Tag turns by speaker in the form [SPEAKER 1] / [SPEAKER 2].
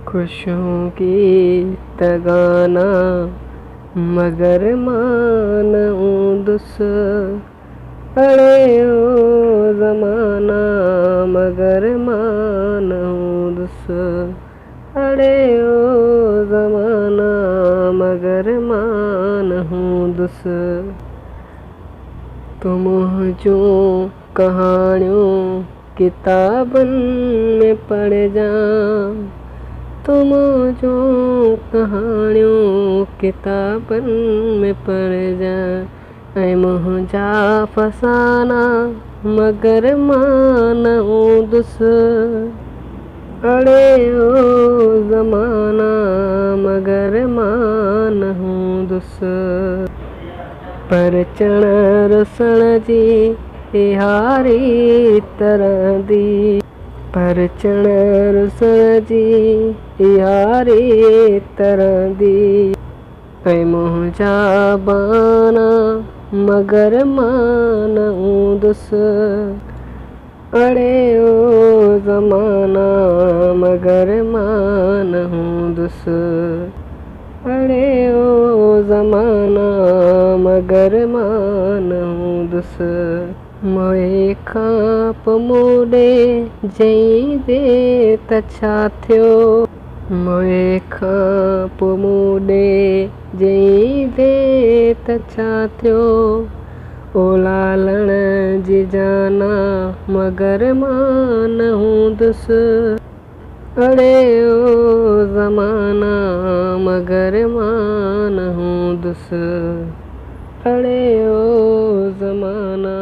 [SPEAKER 1] खुशियों की तगाना मगर मानूं दुस अड़े ओ ज़माना मगर मानूं दुस अड़े ओ ज़माना मगर मानूं दुस तुम जो कहानियों किताबन में पढ़ जा तुम जो कहानियों किताबन में पढ़ जा ऐं मुंहिंजा फसाना मगर मानूं दुस अड़े ओ ज़माना मगर मानूं दुस पर चण रुसण जी यारी तरह दी पर चण रुसण जी यारी तरह दी ऐं मुंहिंजा बाना मगर मानूं दुस अड़े ओ ज़माना मगर मानूं दुस अड़े ओ ज़माना मगर मानूं दुस मोए खां पोइ मूंॾे जई दे त छा थियो मोए खां पोइ मूंॾे जई दे त छा थियो ओ लालण जी जाना मगर मानूं दुस अड़े ओ ज़माना मगर मानूं दुस अड़े ओ ज़माना